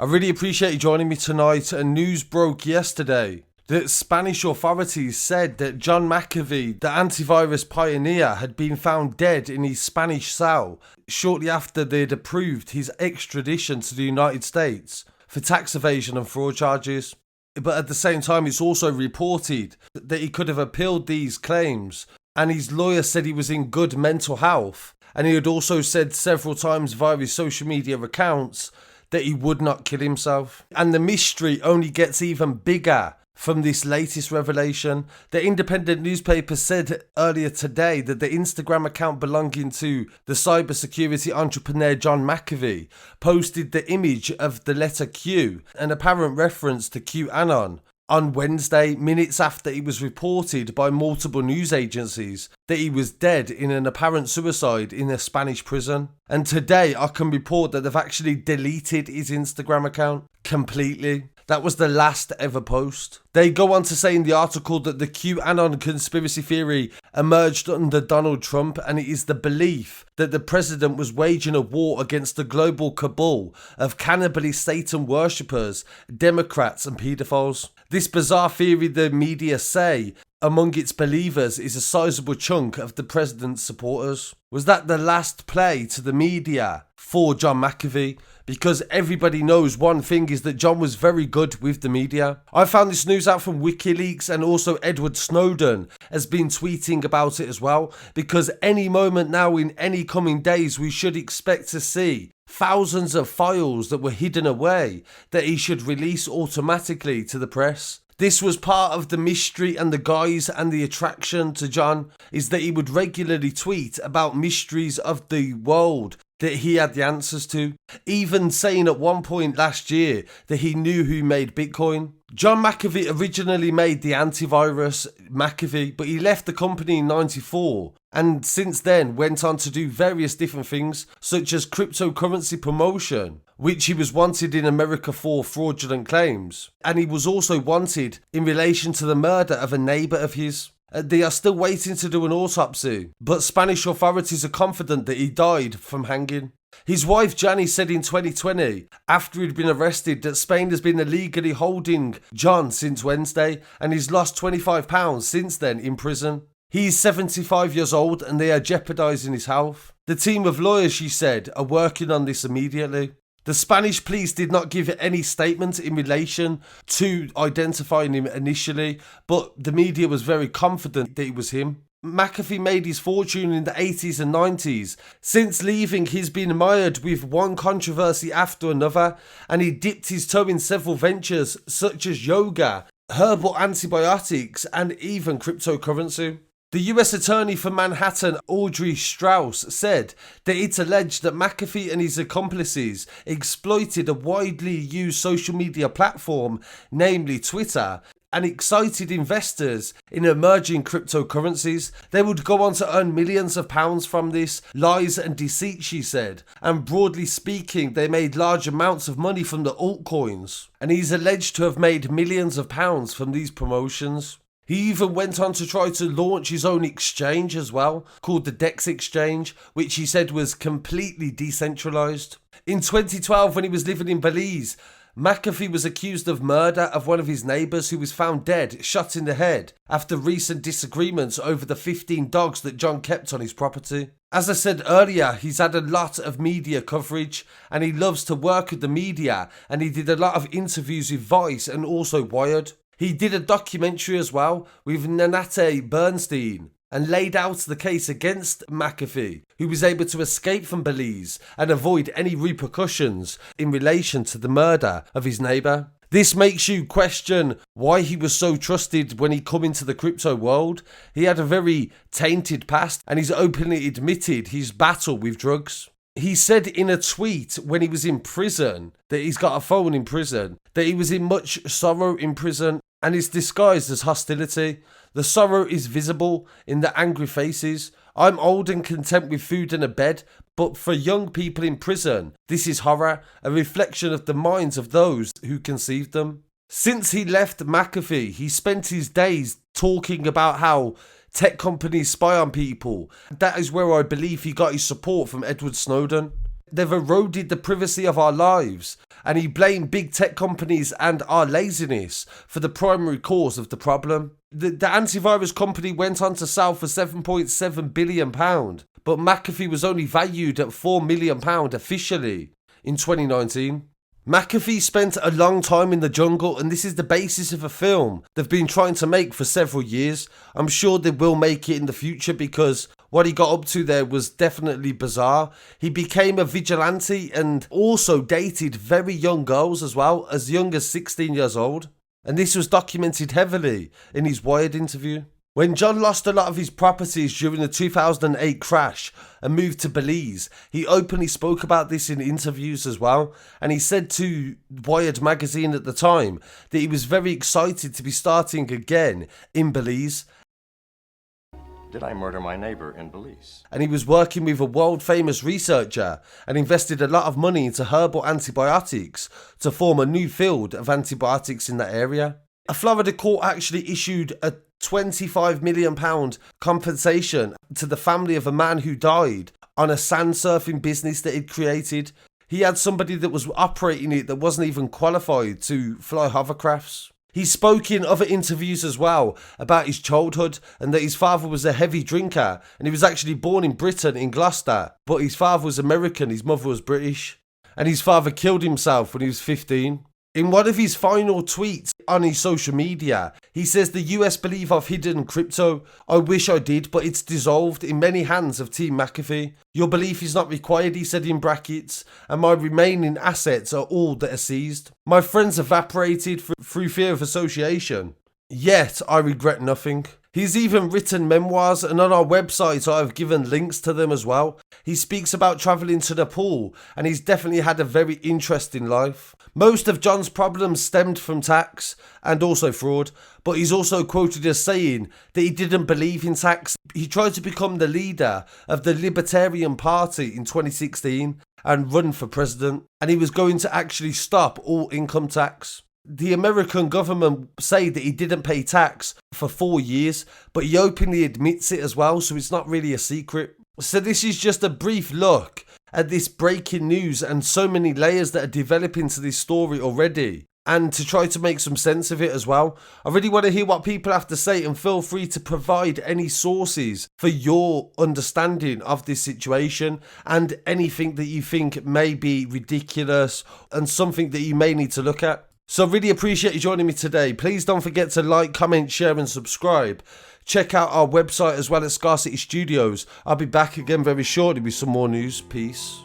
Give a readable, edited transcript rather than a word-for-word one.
I really appreciate you joining me tonight. And news broke yesterday that Spanish authorities said that John Mcafee, the antivirus pioneer, had been found dead in his Spanish cell shortly after they'd approved his extradition to the United States for tax evasion and fraud charges. But at the same time, it's also reported that he could have appealed these claims, and his lawyer said he was in good mental health, and he had also said several times via his social media accounts that he would not kill himself. And the mystery only gets even bigger from this latest revelation. The independent newspaper said earlier today that the Instagram account belonging to the cybersecurity entrepreneur John Mcafee posted the image of the letter Q, an apparent reference to QAnon, on Wednesday, minutes after it was reported by multiple news agencies that he was dead in an apparent suicide in a Spanish prison. And today I can report that they've actually deleted his Instagram account completely. That was the last ever post. They go on to say in the article that the QAnon conspiracy theory emerged under Donald Trump, and it is the belief that the president was waging a war against the global cabal of cannibalistic Satan worshippers, Democrats and paedophiles. This bizarre theory, the media say, among its believers is a sizable chunk of the president's supporters. Was that the last play to the media for John Mcafee? Because everybody knows one thing is that John was very good with the media. I found this news out from WikiLeaks, and also Edward Snowden has been tweeting about it as well. Because any moment now in any coming days we should expect to see thousands of files that were hidden away that he should release automatically to the press. This was part of the mystery and the guise and the attraction to John, is that he would regularly tweet about mysteries of the world that he had the answers to, even saying at one point last year that he knew who made Bitcoin. John Mcafee originally made the antivirus Mcafee, but he left the company in '94 and since then went on to do various different things, such as cryptocurrency promotion, which he was wanted in America for fraudulent claims, and he was also wanted in relation to the murder of a neighbour of his. They are still waiting to do an autopsy, but Spanish authorities are confident that he died from hanging. His wife Janice said in 2020, after he'd been arrested, that Spain has been illegally holding John since Wednesday, and he's lost £25 since then in prison. He's 75 years old and they are jeopardising his health. The team of lawyers, she said, are working on this immediately. The Spanish police did not give any statement in relation to identifying him initially, but the media was very confident that it was him. Mcafee made his fortune in the 80s and 90s. Since leaving, he's been mired with one controversy after another, and he dipped his toe in several ventures such as yoga, herbal antibiotics, and even cryptocurrency. The US Attorney for Manhattan, Audrey Strauss, said that it's alleged that Mcafee and his accomplices exploited a widely used social media platform, namely Twitter, and excited investors in emerging cryptocurrencies. They would go on to earn millions of pounds from this, lies and deceit, she said, and broadly speaking they made large amounts of money from the altcoins, and he's alleged to have made millions of pounds from these promotions. He even went on to try to launch his own exchange as well, called the DEX Exchange, which he said was completely decentralised. In 2012, when he was living in Belize, Mcafee was accused of murder of one of his neighbours who was found dead, shot in the head, after recent disagreements over the 15 dogs that John kept on his property. As I said earlier, he's had a lot of media coverage, and he loves to work with the media, and he did a lot of interviews with Vice and also Wired. He did a documentary as well with Nanette Bernstein and laid out the case against Mcafee, who was able to escape from Belize and avoid any repercussions in relation to the murder of his neighbour. This makes you question why he was so trusted when he come into the crypto world. He had a very tainted past, and he's openly admitted his battle with drugs. He said in a tweet when he was in prison, that he's got a phone in prison, that he was in much sorrow in prison, and it's disguised as hostility. The sorrow is visible in the angry faces. I'm old and content with food and a bed, but for young people in prison, this is horror, a reflection of the minds of those who conceived them. Since he left Mcafee, he spent his days talking about how tech companies spy on people. That is where I believe he got his support from Edward Snowden. They've eroded the privacy of our lives. And he blamed big tech companies and our laziness for the primary cause of the problem. The antivirus company went on to sell for £7.7 billion, but Mcafee was only valued at £4 million officially in 2019. Mcafee spent a long time in the jungle, and this is the basis of a film they've been trying to make for several years. I'm sure they will make it in the future because what he got up to there was definitely bizarre. He became a vigilante and also dated very young girls as well, as young as 16 years old. And this was documented heavily in his Wired interview. When John lost a lot of his properties during the 2008 crash and moved to Belize, he openly spoke about this in interviews as well. And he said to Wired magazine at the time that he was very excited to be starting again in Belize. Did I murder my neighbor in Belize? And he was working with a world famous researcher and invested a lot of money into herbal antibiotics to form a new field of antibiotics in that area. A Florida court actually issued a £25 million compensation to the family of a man who died on a sand surfing business that he'd created. He had somebody that was operating it that wasn't even qualified to fly hovercrafts. He spoke in other interviews as well about his childhood and that his father was a heavy drinker and he was actually born in Britain in Gloucester, but his father was American, his mother was British, and his father killed himself when he was 15. In one of his final tweets on his social media, he says the US believe I've hidden crypto. I wish I did, but it's dissolved in many hands of Team Mcafee. Your belief is not required, he said in brackets, and my remaining assets are all that are seized. My friends evaporated through fear of association. Yet I regret nothing. He's even written memoirs, and on our website I've given links to them as well. He speaks about travelling to Nepal, and he's definitely had a very interesting life. Most of John's problems stemmed from tax and also fraud, but he's also quoted as saying that he didn't believe in tax. He tried to become the leader of the Libertarian Party in 2016 and run for president, and he was going to actually stop all income tax. The American government say that he didn't pay tax for 4 years, but he openly admits it as well, so it's not really a secret. So this is just a brief look at this breaking news and so many layers that are developing to this story already, and to try to make some sense of it as well. I really want to hear what people have to say, and feel free to provide any sources for your understanding of this situation and anything that you think may be ridiculous and something that you may need to look at. So I really appreciate you joining me today. Please don't forget to like, comment, share and subscribe. Check out our website as well as Scarcity Studios. I'll be back again very shortly with some more news. Peace.